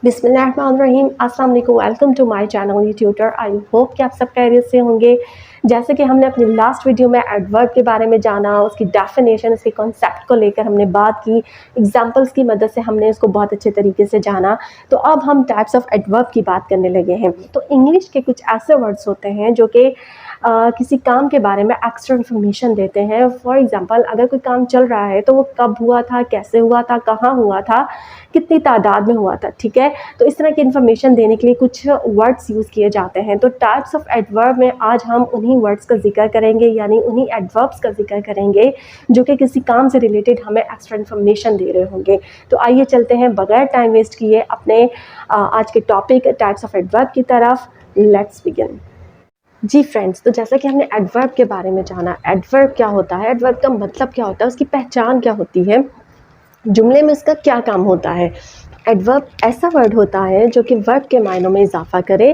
बिस्मिल्लाहिर्रहमानिर्रहीम, अस्सलाम वालेकुम, welcome to my channel tutor. I hope कि आप सब खैरियत से होंगे। जैसे कि हमने अपनी लास्ट वीडियो में एडवर्ब के बारे में जाना, उसकी डेफिनेशन, उसके कॉन्सेप्ट को लेकर हमने बात की, एग्जांपल्स की मदद से हमने इसको बहुत अच्छे तरीके से जाना। तो अब हम टाइप्स ऑफ एडवर्ब की बात करने लगे हैं। तो इंग्लिश के कुछ ऐसे वर्ड्स होते हैं जो कि किसी काम के बारे में एक्स्ट्रा इन्फॉर्मेशन देते हैं। फॉर एग्जांपल, अगर कोई काम चल रहा है तो वो कब हुआ था, कैसे हुआ था, कहाँ हुआ था, कितनी तादाद में हुआ था, ठीक है। तो इस तरह की इन्फॉर्मेशन देने के लिए कुछ वर्ड्स यूज़ किए जाते हैं। तो टाइप्स ऑफ एडवर्ब में आज हम उन्हीं वर्ड्स का जिक्र करेंगे, यानी उन्हीं एडवर्ब्स का जिक्र करेंगे जो कि किसी काम से रिलेटेड हमें एक्स्ट्रा इन्फॉर्मेशन दे रहे होंगे। तो आइए चलते हैं बगैर टाइम वेस्ट किए अपने आज के टॉपिक टाइप्स ऑफ एडवर्ब की तरफ। Let's begin. जी फ्रेंड्स, तो जैसा कि हमने एडवर्ब के बारे में जाना, एडवर्ब क्या होता है, एडवर्ब का मतलब क्या होता है, उसकी पहचान क्या होती है, जुमले में इसका क्या काम होता है। एडवर्ब ऐसा वर्ड होता है जो कि वर्ब के मायनों में इजाफा करे,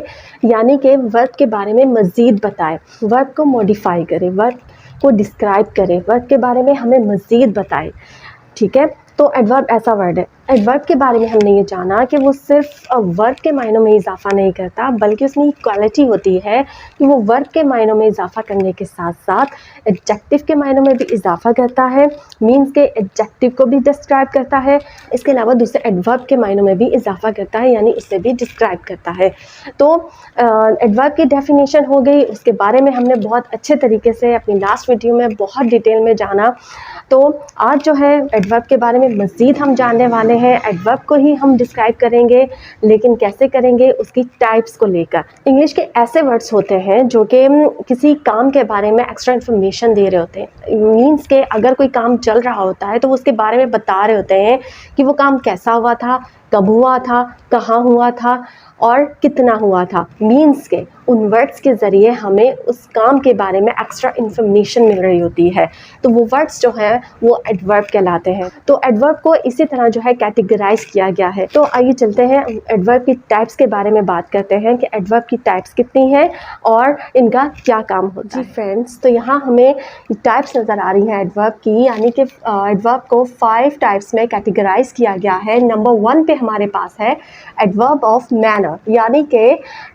यानी कि वर्ब के बारे में मज़ीद बताए, वर्ब को मॉडिफाई करे, वर्ब को डिस्क्राइब करे, वर्ब के बारे में हमें मज़ीद बताए, ठीक है। तो एडवर्ब ऐसा वर्ड है। एडवर्ब के बारे में हमने ये जाना कि वो सिर्फ वर्ब के मायनों में इजाफा नहीं करता, बल्कि उसमें एक क्वालिटी होती है कि वो वर्ब के मायनों में इजाफा करने के साथ साथ एडजेक्टिव के मायनों में भी इजाफा करता है, मीन्स के एडजेक्टिव को भी डिस्क्राइब करता है। इसके अलावा दूसरे एडवर्ब के मायनों में भी इजाफा करता है, यानी उससे भी डिस्क्राइब करता है। तो एडवर्ब की डेफिनेशन हो गई, उसके बारे में हमने बहुत अच्छे तरीके से अपनी लास्ट वीडियो में बहुत डिटेल में जाना। तो आज जो है एडवर्ब के बारे में मज़ीद हम जानने वाले हैं। एडवर्ब को ही हम डिस्क्राइब करेंगे, लेकिन कैसे करेंगे, उसकी टाइप्स को लेकर। इंग्लिश के ऐसे वर्ड्स होते हैं जो कि किसी काम के बारे में एक्स्ट्रा इन्फॉर्मेशन दे रहे होते हैं। मीन्स के अगर कोई काम चल रहा होता है तो वो उसके बारे में बता रहे होते हैं कि वो काम कैसा हुआ था, कब हुआ था, कहाँ हुआ था और कितना हुआ था। मीन्स के उन वर्ड्स के ज़रिए हमें उस काम के बारे में एक्स्ट्रा इन्फॉर्मेशन मिल रही होती है। तो वो वर्ड्स जो हैं वो एडवर्ब कहलाते हैं। तो एडवर्ब को इसी तरह जो है कैटेगराइज किया गया है। तो आइए चलते हैं एडवर्ब की टाइप्स के बारे में बात करते हैं कि एडवर्ब की टाइप्स कितनी हैं और इनका क्या काम होता है। जी फ्रेंड्स, तो यहाँ हमें टाइप्स नज़र आ रही हैं एडवर्ब की, यानी कि एडवर्ब को 5 टाइप्स में कैटेगराइज किया गया है। नंबर 1 पे हमारे पास है एडवर्ब ऑफ मैनर, यानी कि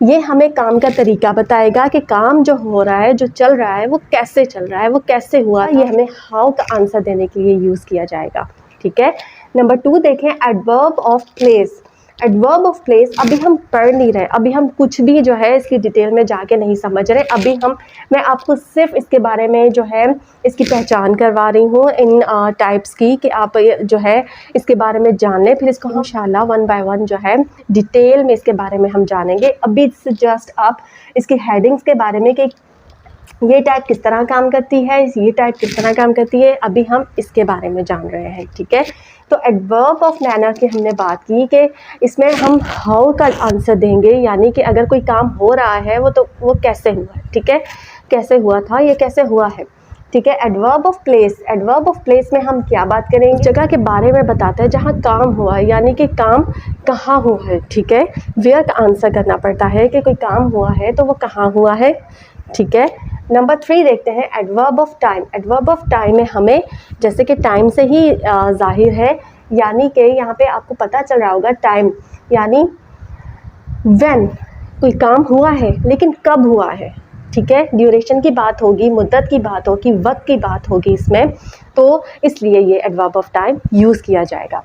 ये हमें काम का तरीका बताएगा कि काम जो हो रहा है, जो चल रहा है, वो कैसे चल रहा है, वो कैसे हुआ। ये हमें हाउ का आंसर देने के लिए यूज़ किया जाएगा, ठीक है। नंबर 2 देखें, adverb of place. Adverb of place अभी हम पढ़ नहीं रहे, अभी हम कुछ भी जो है इसकी डिटेल में जाके नहीं समझ रहे। अभी मैं आपको सिर्फ इसके बारे में जो है इसकी पहचान करवा रही हूँ इन टाइप्स की, कि आप जो है इसके बारे में जान लें, फिर इसको इंशाल्लाह 1 बाय 1 जो है डिटेल में इसके बारे में हम जानेंगे। अभी जस्ट आप इसकी हेडिंग्स के बारे में कि ये टाइप किस तरह काम करती है, ये टाइप किस तरह काम करती है, अभी हम इसके बारे में जान रहे हैं, ठीक है। तो एडवर्ब ऑफ मैनर की हमने बात की कि इसमें हम हाउ का आंसर देंगे, यानी कि अगर कोई काम हो रहा है वो कैसे हुआ है, ठीक है, कैसे हुआ था, ये कैसे हुआ है, ठीक है। Adverb of place, adverb of place में हम क्या बात करेंगे, जगह के बारे में बताता है जहाँ काम हुआ है, यानी कि काम कहाँ हुआ है, ठीक है। वेयर का आंसर करना पड़ता है कि कोई काम हुआ है तो वो कहाँ हुआ है, ठीक है। नंबर 3 देखते हैं adverb of time. Adverb of time में हमें जैसे कि टाइम से ही जाहिर है, यानी कि यहाँ पे आपको पता चल रहा होगा टाइम यानी व्हेन कोई काम हुआ है, लेकिन कब हुआ है, ठीक है। ड्यूरेशन की बात होगी, मुद्दत की बात होगी, वक्त की बात होगी इसमें, तो इसलिए ये एडवर्ब ऑफ टाइम यूज़ किया जाएगा।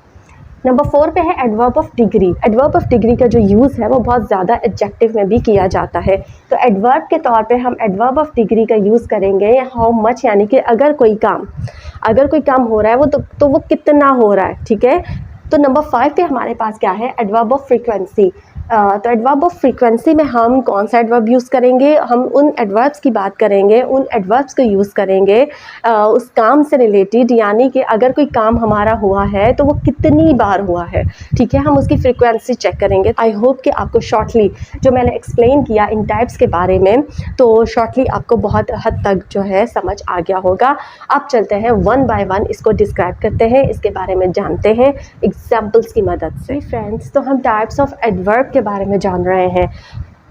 नंबर 4 पे है adverb of degree. Adverb of degree का जो यूज़ है वो बहुत ज़्यादा एडजेक्टिव में भी किया जाता है। तो एडवर्ब के तौर पे हम एडवर्ब ऑफ डिग्री का यूज़ करेंगे हाउ मच, यानी कि अगर कोई काम हो रहा है तो वो कितना हो रहा है, ठीक है। तो नंबर 5 पे हमारे पास क्या है, एडवर्ब ऑफ फ्रीक्वेंसी। तो एडवर्ब ऑफ फ्रीक्वेंसी में हम कौन सा एडवर्ब यूज़ करेंगे, हम उन एडवर्ब्स की बात करेंगे, उन एडवर्ब्स को यूज़ करेंगे उस काम से रिलेटेड, यानी कि अगर कोई काम हमारा हुआ है तो वो कितनी बार हुआ है, ठीक है, हम उसकी फ्रीक्वेंसी चेक करेंगे। आई होप कि आपको शॉर्टली जो मैंने एक्सप्लेन किया इन टाइप्स के बारे में, तो शॉर्टली आपको बहुत हद तक जो है समझ आ गया होगा। अब चलते हैं 1 बाय 1 इसको डिस्क्राइब करते हैं, इसके बारे में जानते हैं एग्जाम्पल्स की मदद से। फ्रेंड्स, तो हम टाइप्स ऑफ एडवर्ब के बारे में जान रहे हैं।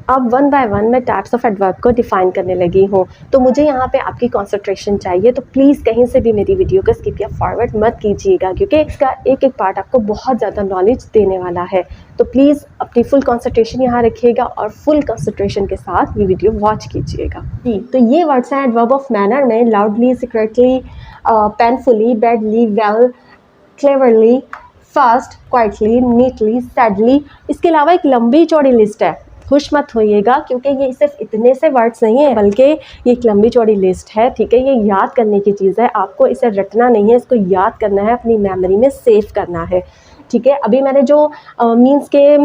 अब वन बाय वन मैं टाइप्स ऑफ एडवर्ब को डिफाइन करने लगी हूँ। तो मुझे यहाँ पे आपकी कंसंट्रेशन चाहिए, तो प्लीज़ कहीं से भी मेरी वीडियो को स्किप या फॉरवर्ड मत कीजिएगा, क्योंकि इसका एक एक पार्ट आपको बहुत ज़्यादा नॉलेज देने वाला है। तो प्लीज़ अपनी फुल कंसंट्रेशन यहाँ रखिएगा और फुल कंसंट्रेशन के साथ ये वीडियो वॉच कीजिएगा जी। तो ये वर्ड्स हैं एडवर्ब ऑफ मैनर में: loudly, secretly, painfully, badly, well, cleverly, fast, quietly, neatly, sadly. इसके अलावा एक लंबी चौड़ी लिस्ट है, खुश मत होइएगा, क्योंकि ये सिर्फ इतने से वर्ड्स नहीं है, बल्कि ये एक लंबी चौड़ी लिस्ट है, ठीक है। ये याद करने की चीज़ है, आपको इसे रटना नहीं है, इसको याद करना है, अपनी मेमोरी में सेव करना है, ठीक है। अभी मैंने जो मीन्स के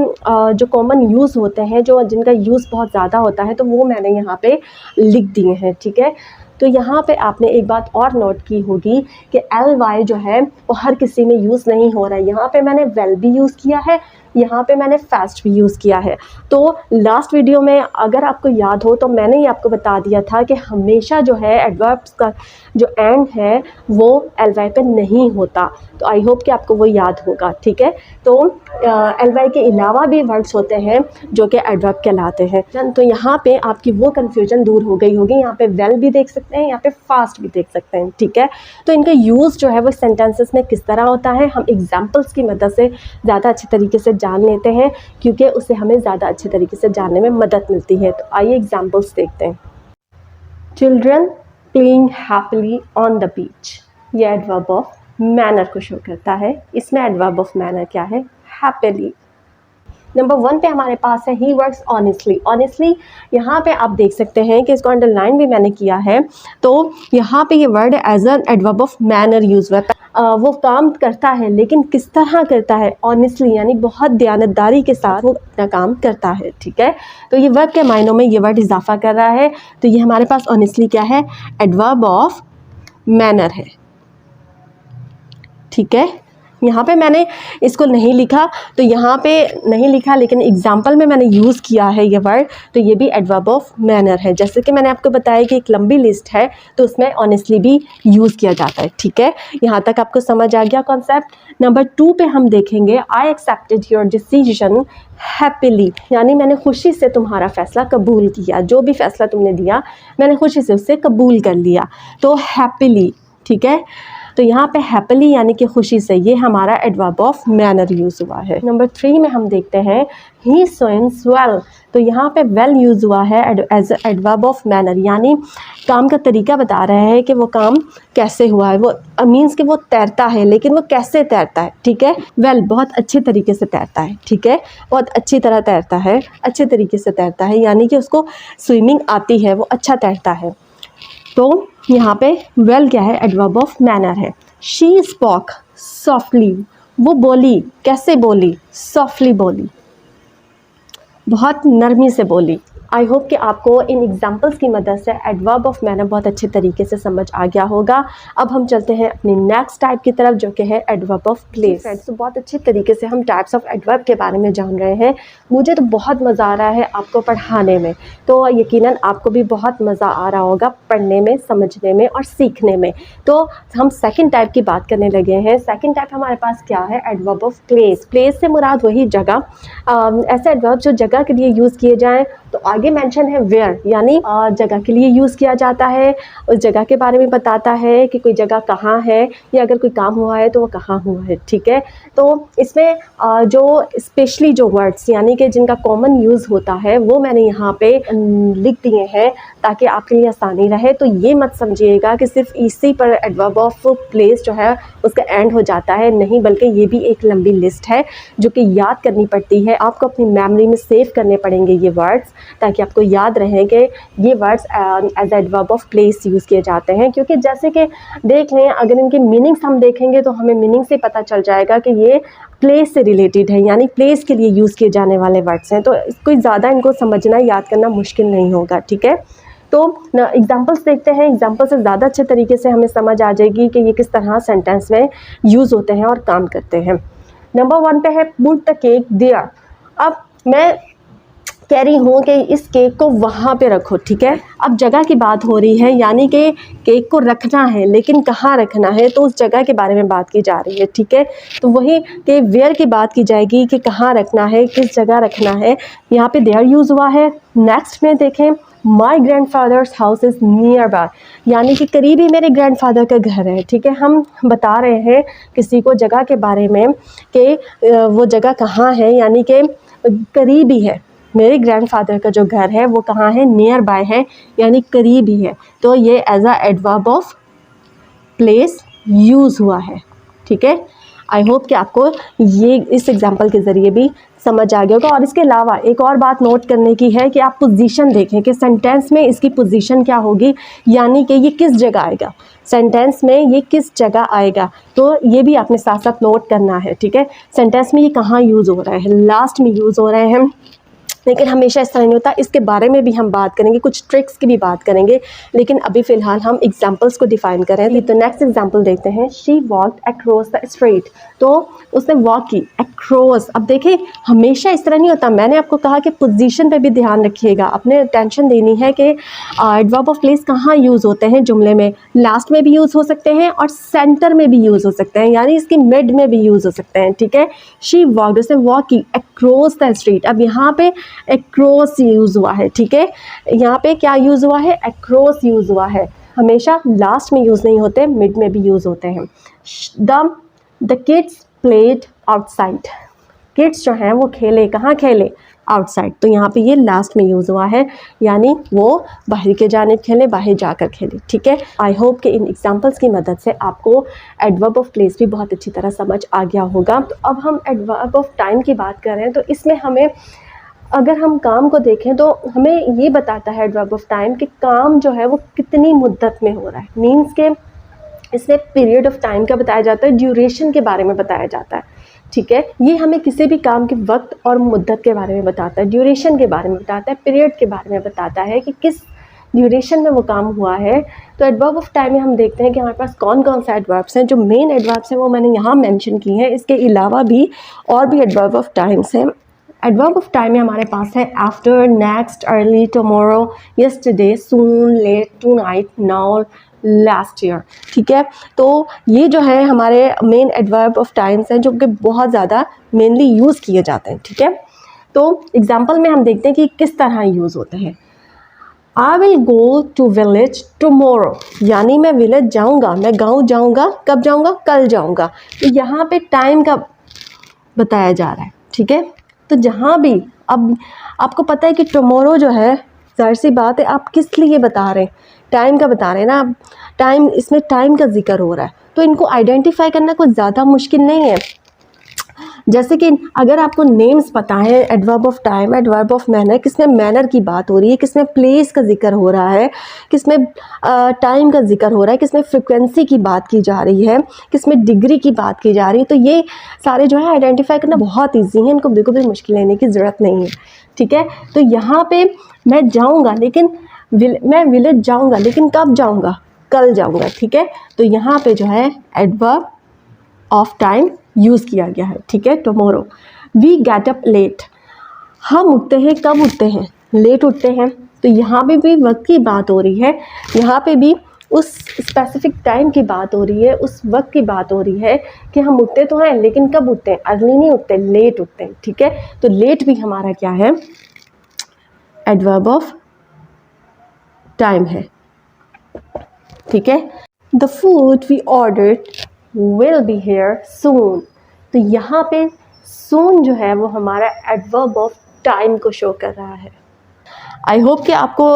जो कॉमन यूज़ होते हैं, जो जिनका यूज़ बहुत ज़्यादा होता है, तो वो मैंने यहाँ पे लिख दिए हैं, ठीक है। तो यहाँ पे आपने एक बात और नोट की होगी कि ly जो है वो हर किसी में यूज़ नहीं हो रहा है। यहाँ पे मैंने वेल भी यूज़ किया है, यहाँ पे मैंने फास्ट भी यूज़ किया है। तो लास्ट वीडियो में अगर आपको याद हो तो मैंने ही आपको बता दिया था कि हमेशा जो है एडवर्ब्स का जो एंड है वो ly पे नहीं होता। तो आई होप कि आपको वो याद होगा, ठीक है। तो ly के अलावा भी वर्ड्स होते हैं जो कि एडवर्ब कहलाते हैं। तो यहाँ पे आपकी वो कन्फ्यूजन दूर हो गई होगी। यहाँ पे वेल भी देख सकते हैं, यहाँ पे फास्ट भी देख सकते हैं, ठीक है। तो इनका यूज़ जो है वो सेंटेंसेस में किस तरह होता है, हम एग्जाम्पल्स की मदद से ज़्यादा अच्छे तरीके से जान लेते हैं, क्योंकि उससे हमें ज़्यादा अच्छे तरीके से जानने में मदद मिलती है। तो आइए एग्जाम्पल्स देखते हैं। Children playing happily on the beach, ये एडवर्ब ऑफ मैनर को शो करता है। इसमें एडवर्ब ऑफ मैनर क्या है? हैप्पीली। नंबर 1 पे हमारे पास है ही वर्क्स ऑनेस्टली। ऑनेस्टली यहाँ पे आप देख सकते हैं कि इसको अंडरलाइन भी मैंने किया है। तो यहाँ पे ये word as an adverb of manner use हुआ है। वो काम करता है, लेकिन किस तरह करता है? ऑनेस्टली, यानी बहुत दयानतदारी के साथ वो अपना काम करता है, ठीक है। तो ये वर्ब के मायनों में ये वर्ड इजाफा कर रहा है। तो ये हमारे पास ऑनेस्टली क्या है? एडवर्ब ऑफ मैनर है, ठीक है। यहाँ पे मैंने इसको नहीं लिखा, तो यहाँ पे नहीं लिखा, लेकिन एग्जाम्पल में मैंने यूज़ किया है ये वर्ड, तो ये भी एडवर्ब ऑफ मैनर है। जैसे कि मैंने आपको बताया कि एक लंबी लिस्ट है, तो उसमें ऑनेस्टली भी यूज़ किया जाता है, ठीक है। यहाँ तक आपको समझ आ गया कॉन्सेप्ट। नंबर 2 पे हम देखेंगे I accepted your decision happily, यानी मैंने खुशी से तुम्हारा फ़ैसला कबूल किया। जो भी फ़ैसला तुमने दिया मैंने खुशी से उससे कबूल कर लिया, तो हैप्पीली, ठीक है। तो यहाँ पे हैप्पीली यानी कि खुशी से, ये हमारा एडवर्ब ऑफ मैनर यूज़ हुआ है। नंबर 3 में हम देखते हैं ही स्विम्स वेल। तो यहाँ पे वेल यूज़ हुआ है एज एडवर्ब ऑफ मैनर, यानी काम का तरीका बता रहा है कि वो काम कैसे हुआ है। वो मीन्स कि वो तैरता है, लेकिन वो कैसे तैरता है, ठीक है। वेल बहुत अच्छे तरीके से तैरता है, ठीक है। बहुत अच्छी तरह तैरता है, अच्छे तरीके से तैरता है, यानी कि उसको स्विमिंग आती है, वो अच्छा तैरता है। तो यहाँ पे वेल क्या है? एडवर्ब ऑफ मैनर है। शी स्पोक सॉफ्टली, वो बोली, कैसे बोली? सॉफ्टली बोली, बहुत नरमी से बोली। आई होप कि आपको इन एग्जाम्पल्स की मदद से एडवर्ब ऑफ मैनर बहुत अच्छे तरीके से समझ आ गया होगा। अब हम चलते हैं अपनी नेक्स्ट टाइप की तरफ, जो कि है एडवर्ब ऑफ प्लेस। तो बहुत अच्छे तरीके से हम टाइप्स ऑफ एडवर्ब के बारे में जान रहे हैं। मुझे तो बहुत मज़ा आ रहा है आपको पढ़ाने में, तो यकीनन आपको भी बहुत मज़ा आ रहा होगा पढ़ने में, समझने में और सीखने में। तो हम सेकेंड टाइप की बात करने लगे हैं। सेकेंड टाइप हमारे पास क्या है? Adverb of place. प्लेस से मुराद वही जगह, ऐसे एडवर्ब जो जगह के लिए यूज़ किए जाएँ। तो आगे मेंशन है वेयर, यानी जगह के लिए यूज़ किया जाता है, उस जगह के बारे में बताता है कि कोई जगह कहाँ है, या अगर कोई काम हुआ है तो वो कहाँ हुआ है, ठीक है। तो इसमें जो स्पेशली जो वर्ड्स यानी कि जिनका कॉमन यूज़ होता है वो मैंने यहाँ पे लिख दिए हैं ताकि आपके लिए आसानी रहे। तो ये मत समझिएगा कि सिर्फ इसी पर एडवर्ब ऑफ प्लेस जो है उसका एंड हो जाता है, नहीं, बल्कि ये भी एक लंबी लिस्ट है जो कि याद करनी पड़ती है। आपको अपनी मेमोरी में सेव करने पड़ेंगे ये वर्ड्स, ताकि आपको याद रहे कि ये words as adverb of place use किए जाते हैं। क्योंकि जैसे कि देख लें, अगर इनके मीनिंग्स हम देखेंगे तो हमें मीनिंग से पता चल जाएगा कि ये प्लेस से रिलेटेड है, यानी प्लेस के लिए यूज़ किए जाने वाले वर्ड्स हैं। तो कोई ज़्यादा इनको समझना, याद करना मुश्किल नहीं होगा, ठीक है। तो एग्जाम्पल्स देखते हैं। एग्जाम्पल से ज़्यादा अच्छे तरीके से हमें समझ आ जाएगी कि ये किस तरह सेंटेंस में यूज़ होते हैं और काम करते हैं। नंबर 1 पे है पुट द केक देयर। अब मैं कह रही हूँ कि इस केक को वहाँ पे रखो, ठीक है। अब जगह की बात हो रही है, यानी कि केक को रखना है लेकिन कहाँ रखना है, तो उस जगह के बारे में बात की जा रही है, ठीक है। तो वही कि वेयर की बात की जाएगी कि कहाँ रखना है, किस जगह रखना है। यहाँ पे देयर यूज़ हुआ है। नेक्स्ट में देखें, my grand fathers house is near by, यानी कि करीब ही मेरे ग्रैंडफादर का घर है, ठीक है। हम बता रहे हैं किसी को जगह के बारे में कि वो जगह कहाँ है, यानी कि करीब ही है। मेरे ग्रैंडफादर का जो घर है वो कहाँ है, नियर बाय है, यानी करीब ही है। तो ये as a adverb of place use हुआ है, ठीक है। आई होप कि आपको ये इस एग्जांपल के ज़रिए भी समझ आ गया होगा। और इसके अलावा एक और बात नोट करने की है कि आप पोजीशन देखें कि सेंटेंस में इसकी पोजीशन क्या होगी, यानी कि ये किस जगह आएगा, सेंटेंस में ये किस जगह आएगा, तो ये भी आपने साथ साथ नोट करना है, ठीक है। सेंटेंस में ये कहाँ यूज़ हो रहा है, लास्ट में यूज़ हो रहे हैं, लेकिन हमेशा ऐसा नहीं होता। इसके बारे में भी हम बात करेंगे, कुछ ट्रिक्स की भी बात करेंगे, लेकिन अभी फ़िलहाल हम एग्जांपल्स को डिफ़ाइन करें। तो नेक्स्ट एग्जांपल देखते हैं। She walked across the street, तो उसने वॉक की अक्रॉस। अब देखें, हमेशा इस तरह नहीं होता। मैंने आपको कहा कि पोजीशन पे भी ध्यान रखिएगा, अपने अटेंशन देनी है कि एडवर्ब ऑफ प्लेस कहाँ यूज़ होते हैं जुमले में। लास्ट में भी यूज़ हो सकते हैं और सेंटर में भी यूज़ हो सकते हैं, यानी इसकी मिड में भी यूज़ हो सकते हैं, ठीक है। शी वॉकड, उसने वॉक की अक्रॉस द स्ट्रीट। अब यहाँ पे अक्रॉस यूज़ हुआ है, ठीक है। यहाँ पे क्या यूज़ हुआ है, अक्रॉस यूज़ हुआ है। हमेशा लास्ट में यूज़ नहीं होते, मिड में भी यूज़ होते हैं। The kids played outside, kids जो हैं वो खेले, कहाँ खेले, आउटसाइड। तो यहाँ पे ये लास्ट में यूज़ हुआ है, यानी वो बाहर के जानिब खेले, बाहर जाकर खेले, ठीक है। आई होप कि इन एग्जांपल्स की मदद से आपको एडवर्ब ऑफ प्लेस भी बहुत अच्छी तरह समझ आ गया होगा। तो अब हम एडवर्ब ऑफ टाइम की बात कर रहे हैं, तो इसमें हमें, अगर हम काम को देखें तो हमें ये बताता है एडवर्ब ऑफ टाइम कि काम जो है वो कितनी मुद्दत में हो रहा है। मीन्स के इसमें पीरियड ऑफ टाइम का बताया जाता है, ड्यूरेशन के बारे में बताया जाता है, ठीक है। ये हमें किसी भी काम के वक्त और मुद्दत के बारे में बताता है, ड्यूरेशन के बारे में बताता है, पीरियड के बारे में बताता है कि किस ड्यूरेशन में वो काम हुआ है। तो एडवर्ब ऑफ टाइम में हम देखते हैं कि हमारे पास कौन कौन सा एडवर्ब्स हैं। जो मेन एडवर्ब्स हैं वो मैंने यहाँ मेंशन की हैं, इसके अलावा भी और भी एडवर्ब ऑफ टाइम्स हैं। एडवर्ब ऑफ टाइम में हमारे पास है after, next, early, tomorrow, yesterday, soon, late, tonight, now, last year, ठीक है। तो ये जो है हमारे मेन एडवर्ब ऑफ टाइम्स हैं जो कि बहुत ज़्यादा मेनली यूज़ किए जाते हैं, ठीक है। तो एग्जांपल में हम देखते हैं कि किस तरह यूज़ होते हैं। I will go to village tomorrow, यानी मैं विलेज जाऊँगा, मैं गाँव जाऊँगा, कब जाऊँगा, कल जाऊँगा। तो यहाँ पे टाइम का बताया जा रहा है, ठीक है। तो जहाँ भी, अब आपको पता है कि टुमारो जो है, जाहिर सी बात है आप किस लिए बता रहे हैं, टाइम का बता रहे हैं ना। टाइम, इसमें टाइम का जिक्र हो रहा है, तो इनको आइडेंटिफाई करना कोई ज़्यादा मुश्किल नहीं है। जैसे कि अगर आपको नेम्स पता है, adverb of time, adverb of manner, किसमें मैनर की बात हो रही है, किसमें प्लेस का जिक्र हो रहा है, किसमें टाइम का जिक्र हो रहा है, किसमें फ्रिक्वेंसी की बात की जा रही है, किसमें डिग्री की बात की जा रही है, तो ये सारे जो है आइडेंटिफाई करना बहुत ईजी है, इनको बिल्कुल भी मुश्किल लेने की ज़रूरत नहीं है, ठीक है। तो यहाँ पे मैं जाऊँगा, लेकिन मैं विलेज जाऊँगा, लेकिन कब जाऊँगा, कल जाऊँगा, ठीक है। तो यहाँ पे जो है एडवर्ब ऑफ टाइम यूज़ किया गया है, ठीक है। Tomorrow. We get up late, हम उठते हैं, कब उठते हैं, लेट उठते हैं। तो यहाँ पे भी वक्त की बात हो रही है, यहाँ पे भी उस स्पेसिफिक टाइम की बात हो रही है, उस वक्त की बात हो रही है कि हम उठते तो हैं, लेकिन कब उठते हैं, अर्ली नहीं उठते, लेट उठते हैं, ठीक है। तो लेट भी हमारा क्या है, एडवर्ब ऑफ टाइम है, ठीक है। The food we ordered will be here soon, तो यहाँ पे सून जो है वो हमारा एडवर्ब ऑफ टाइम को शो कर रहा है। आई होप कि आपको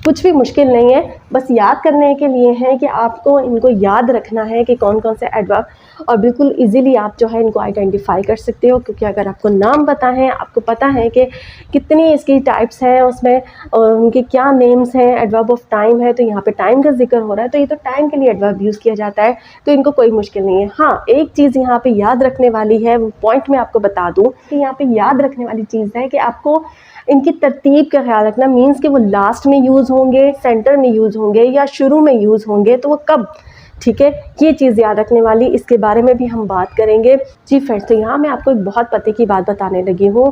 कुछ भी मुश्किल नहीं है, बस याद करने के लिए है कि आपको इनको याद रखना है कि कौन कौन से एडवर्ब, और बिल्कुल इजीली आप जो है इनको आइडेंटिफाई कर सकते हो, क्योंकि अगर आपको नाम पता है, आपको पता है कि कितनी इसकी टाइप्स हैं, उसमें उनके क्या नेम्स हैं, एडवर्ब ऑफ टाइम है, तो यहाँ पे टाइम का जिक्र हो रहा है, तो ये तो टाइम के लिए एडवर्ब यूज़ किया जाता है, तो इनको कोई मुश्किल नहीं है। हाँ, एक चीज़ यहाँ पे याद रखने वाली है, वो पॉइंट मैं आपको बता दूँ कि यहाँ पे याद रखने वाली चीज़ है कि आपको इनकी तरतीब का ख्याल रखना। मीन्स कि वो लास्ट में यूज़ होंगे, सेंटर में यूज़ होंगे या शुरू में यूज़ होंगे, तो वो कब, ठीक है, ये चीज़ याद रखने वाली, इसके बारे में भी हम बात करेंगे। जी फ्रेंड्स, तो यहाँ मैं आपको एक बहुत पते की बात बताने लगी हूँ,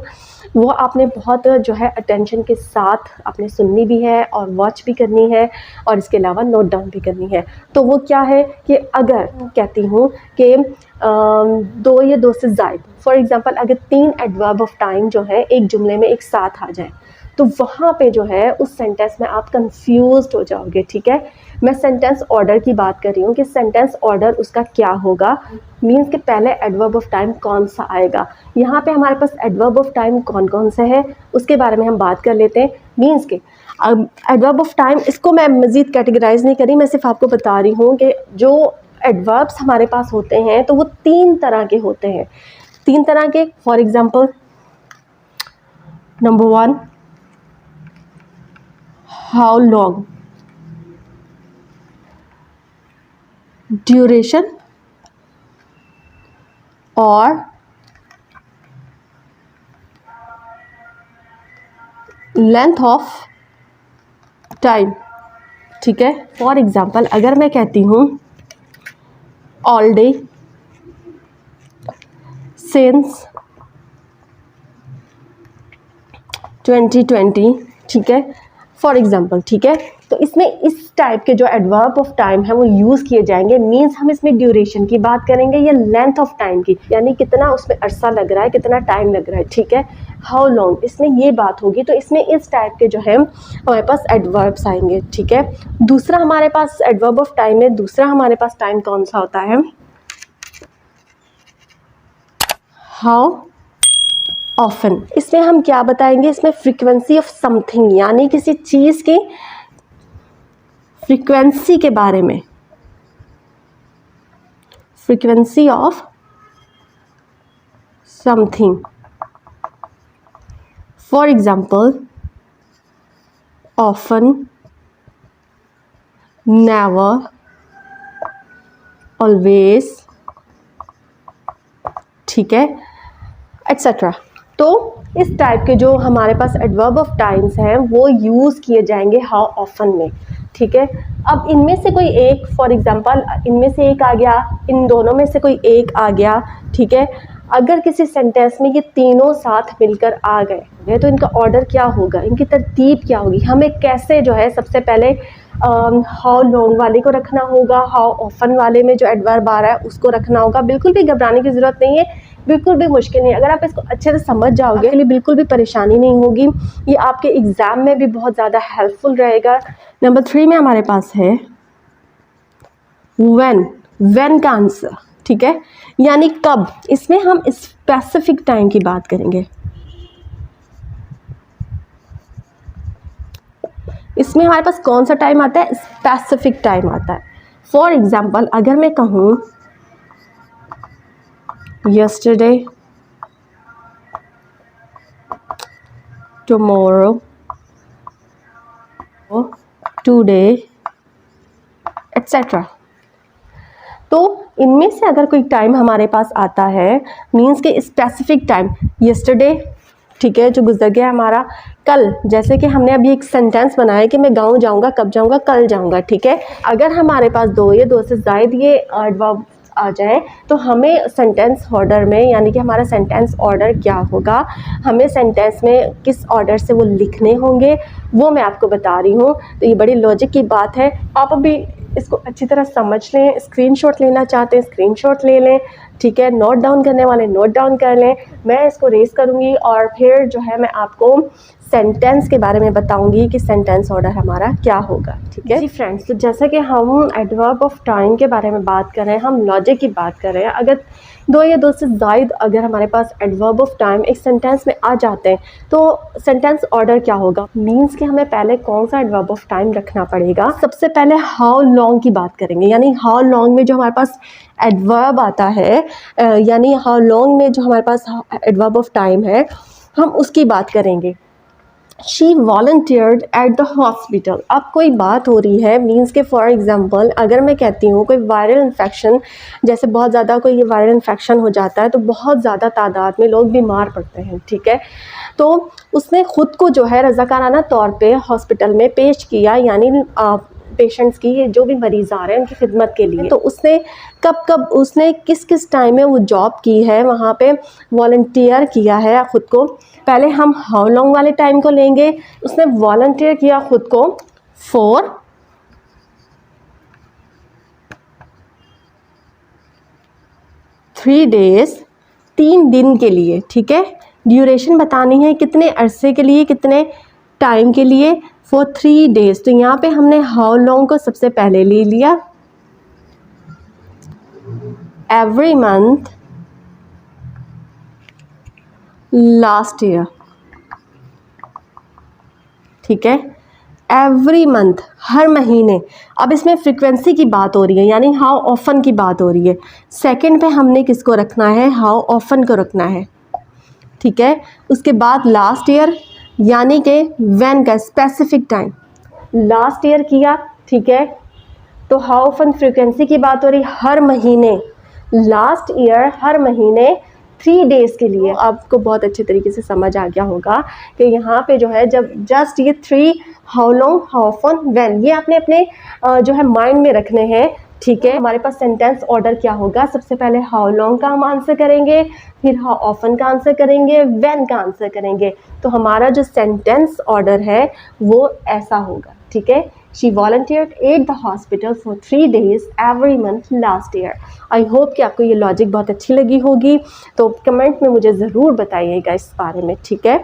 वो आपने बहुत जो है अटेंशन के साथ आपने सुननी भी है और वॉच भी करनी है और इसके अलावा नोट डाउन भी करनी है। तो वो क्या है कि अगर कहती हूँ कि दो या दो से ज़ायद, फॉर एग्ज़ाम्पल अगर 3 एडवर्ब ऑफ टाइम जो है एक जुमले में एक साथ आ जाए, तो वहाँ पे जो है उस सेंटेंस में आप कंफ्यूज्ड हो जाओगे। ठीक है, मैं सेंटेंस ऑर्डर की बात कर रही हूँ कि सेंटेंस ऑर्डर उसका क्या होगा, मीन्स कि पहले एडवर्ब ऑफ टाइम कौन सा आएगा। यहाँ पे हमारे पास एडवर्ब ऑफ टाइम कौन कौन से हैं उसके बारे में हम बात कर लेते हैं। मीन्स के एडवर्ब ऑफ टाइम, इसको मैं मज़ीद कैटेगराइज नहीं करी, मैं सिर्फ आपको बता रही हूँ कि जो एडवर्ब्स हमारे पास होते हैं तो वो 3 तरह के होते हैं। 3 तरह के, for example number 1, how long, duration और लेंथ ऑफ टाइम। ठीक है, फॉर एग्जाम्पल अगर मैं कहती हूँ ऑल डे, सिंस 2020, ठीक है, फॉर एग्जाम्पल। ठीक है, तो इसमें इस टाइप के जो एडवर्ब ऑफ टाइम है वो यूज़ किए जाएंगे। मीन्स हम इसमें ड्यूरेशन की बात करेंगे या लेंथ ऑफ टाइम की, यानी कितना उसमें अरसा लग रहा है, कितना टाइम लग रहा है। ठीक है, हाउ लॉन्ग, इसमें ये बात होगी। तो इसमें इस टाइप के जो है हमारे पास एडवर्ब्स आएंगे। ठीक है, दूसरा हमारे पास एडवर्ब ऑफ टाइम है, दूसरा हमारे पास टाइम कौन सा होता है, हाउ ऑफन। इसमें हम क्या बताएंगे, इसमें फ्रीक्वेंसी ऑफ समथिंग, यानी किसी चीज़ की फ्रीक्वेंसी के बारे में, frequency of something. For example often, never, always, ठीक है, एट्सेट्रा। तो इस टाइप के जो हमारे पास एडवर्ब ऑफ टाइम्स हैं वो यूज़ किए जाएंगे हाउ ऑफन में। ठीक है, अब इनमें से कोई एक, फॉर एग्जांपल इनमें से एक आ गया, इन दोनों में से कोई एक आ गया। ठीक है, अगर किसी सेंटेंस में ये तीनों साथ मिलकर आ गए तो इनका ऑर्डर क्या होगा, इनकी तरतीब क्या होगी, हमें कैसे जो है सबसे पहले हाउ लॉन्ग वाले को रखना होगा, हाउ ऑफन वाले में जो एडवर्ब आ रहा है उसको रखना होगा। बिल्कुल भी घबराने की ज़रूरत नहीं है, बिल्कुल भी मुश्किल नहीं। अगर आप इसको अच्छे से समझ जाओगे आपके लिए बिल्कुल भी परेशानी नहीं होगी, ये आपके एग्ज़ाम में भी बहुत ज़्यादा हेल्पफुल रहेगा। नंबर 3 में हमारे पास है व्हेन का आंसर। ठीक है, यानी कब, इसमें हम स्पेसिफिक टाइम की बात करेंगे। इसमें हमारे पास कौन सा टाइम आता है, स्पेसिफिक टाइम आता है। फॉर एग्जाम्पल अगर मैं कहूँ yesterday, tomorrow, today, etc. तो इनमें से अगर कोई टाइम हमारे पास आता है, मीन्स के स्पेसिफिक टाइम, yesterday, ठीक है, जो गुजर गया हमारा, कल, जैसे कि हमने अभी एक सेंटेंस बनाया कि मैं गाँव जाऊँगा, कब जाऊँगा, कल जाऊँगा। ठीक है, अगर हमारे पास 2 या 2 से ज़ायद ये एडवर्ब आ जाए तो हमें सेंटेंस ऑर्डर में, यानी कि हमारा सेंटेंस ऑर्डर क्या होगा, हमें सेंटेंस में किस ऑर्डर से वो लिखने होंगे वो मैं आपको बता रही हूँ। तो ये बड़ी लॉजिक की बात है, आप अभी इसको अच्छी तरह समझ लें। स्क्रीनशॉट लेना चाहते हैं स्क्रीनशॉट ले लें, ठीक है, नोट डाउन करने वाले नोट डाउन कर लें। मैं इसको रेस करूँगी और फिर जो है मैं आपको सेंटेंस के बारे में बताऊंगी कि सेंटेंस ऑर्डर हमारा क्या होगा। ठीक है जी फ्रेंड्स, तो जैसा कि हम एडवर्ब ऑफ टाइम के बारे में बात कर रहे हैं, हम लॉजिक की बात कर रहे हैं। अगर 2 या 2 से ज़ायद अगर हमारे पास एडवर्ब ऑफ टाइम एक सेंटेंस में आ जाते हैं तो सेंटेंस ऑर्डर क्या होगा, मीन्स कि हमें पहले कौन सा एडवर्ब ऑफ टाइम रखना पड़ेगा। सबसे पहले हाउ लॉन्ग की बात करेंगे, यानी हाउ लॉन्ग में जो हमारे पास एडवर्ब आता है, यानी हाउ लॉन्ग में जो हमारे पास एडवर्ब ऑफ टाइम है हम उसकी बात करेंगे। She volunteered at the hospital. अब कोई बात हो रही है, मीन्स के फॉर एग्जांपल अगर मैं कहती हूँ कोई वायरल इन्फेक्शन, जैसे बहुत ज़्यादा कोई ये वायरल इन्फेक्शन हो जाता है तो बहुत ज़्यादा तादाद में लोग बीमार पड़ते हैं। ठीक है, तो उसने ख़ुद को जो है रज़ाकाराना तौर पे हॉस्पिटल में पेश किया, यानी पेशेंट्स की, ये जो भी मरीज़ आ रहे हैं उनकी खिदमत के लिए। तो उसने कब उसने किस किस टाइम में वो जॉब की है, वहाँ पे वॉलंटियर किया है ख़ुद को। पहले हम हाउ लॉन्ग वाले टाइम को लेंगे। उसने वॉलंटियर किया ख़ुद को फॉर 3 डेज़, 3 दिन के लिए, ठीक है। ड्यूरेशन बतानी है कितने अरसे के लिए, कितने टाइम के लिए, फॉर 3 डेज़। तो यहाँ पे हमने हाउ लॉन्ग को सबसे पहले ले लिया। एवरी मंथ लास्ट ईयर, ठीक है। एवरी मंथ, हर महीने। अब इसमें फ्रीक्वेंसी की बात हो रही है, यानी हाउ ऑफन की बात हो रही है। सेकंड पे हमने किसको रखना है, हाउ ऑफन को रखना है, ठीक है। उसके बाद लास्ट ईयर, यानी कि व्हेन का स्पेसिफिक टाइम, लास्ट ईयर किया, ठीक है। तो हाउ ऑफन फ्रीक्वेंसी की बात हो रही, हर महीने, लास्ट ईयर हर महीने 3 डेज़ के लिए। आपको बहुत अच्छे तरीके से समझ आ गया होगा कि यहाँ पे जो है जब जस्ट ये 3 how long, how often, when, ये आपने अपने जो है माइंड में रखने हैं, ठीक है। हमारे पास सेंटेंस ऑर्डर क्या होगा, सबसे पहले हाउ लॉन्ग का हम आंसर करेंगे, फिर हाउ ऑफन का आंसर करेंगे, व्हेन का आंसर करेंगे। तो हमारा जो सेंटेंस ऑर्डर है वो ऐसा होगा, ठीक है। She volunteered at the hospital for 3 days every month last year. I hope कि आपको ये लॉजिक बहुत अच्छी लगी होगी, तो कमेंट में मुझे ज़रूर बताइएगा इस बारे में, ठीक है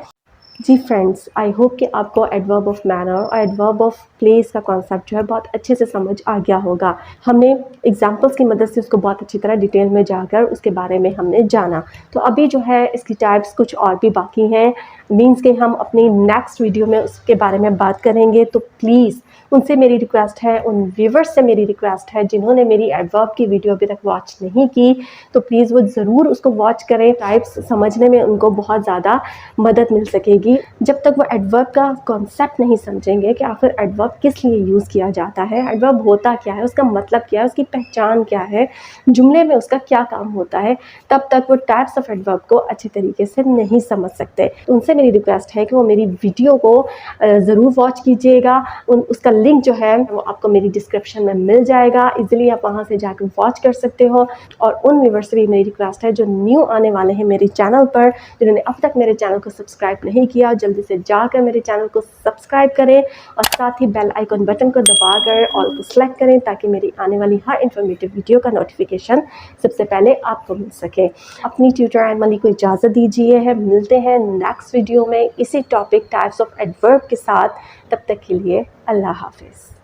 जी फ्रेंड्स। आई होप कि आपको एडवर्ब ऑफ मैनर और एडवर्ब ऑफ प्लेस का कॉन्सेप्ट जो है बहुत अच्छे से समझ आ गया होगा। हमने एग्जांपल्स की मदद से उसको बहुत अच्छी तरह डिटेल में जाकर उसके बारे में हमने जाना। तो अभी जो है इसकी टाइप्स कुछ और भी बाकी हैं, मीन्स कि हम अपनी नेक्स्ट वीडियो में उसके बारे में बात करेंगे। तो प्लीज़ उनसे मेरी रिक्वेस्ट है, उन व्यूवर्स से मेरी रिक्वेस्ट है जिन्होंने मेरी एडवर्ब की वीडियो अभी तक वॉच नहीं की, तो प्लीज़ वो ज़रूर उसको वॉच करें। टाइप्स समझने में उनको बहुत ज़्यादा मदद मिल सकेगी। जब तक वो एडवर्ब का कॉन्सेप्ट नहीं समझेंगे कि आखिर एडवर्ब किस लिए यूज़ किया जाता है, एडवर्ब होता क्या है, उसका मतलब क्या है, उसकी पहचान क्या है, जुमले में उसका क्या काम होता है, तब तक वो टाइप्स ऑफ एडवर्ब को अच्छी तरीके से नहीं समझ सकते। तो उनसे मेरी रिक्वेस्ट है कि वो मेरी वीडियो को ज़रूर वॉच कीजिएगा। उसका लिंक जो है वो आपको मेरी डिस्क्रिप्शन में मिल जाएगा, इजीली आप वहां से जाकर वॉच कर सकते हो। और उन व्यूअर्स से भी मेरी रिक्वेस्ट है जो न्यू आने वाले हैं मेरे चैनल पर, जिन्होंने अब तक मेरे चैनल को सब्सक्राइब नहीं किया, जल्दी से जाकर मेरे चैनल को सब्सक्राइब करें और साथ ही बेल आइकन बटन को दबाकर ऑल को सेलेक्ट करें, ताकि मेरी आने वाली हर इन्फॉर्मेटिव वीडियो का नोटिफिकेशन सबसे पहले आपको मिल सके। अपनी ट्यूटर एमली को इजाज़त दीजिए है, मिलते हैं नेक्स्ट वीडियो में इसी टॉपिक टाइप्स ऑफ एडवर्ब के साथ। तब तक के लिए अल्लाह हाफिज़।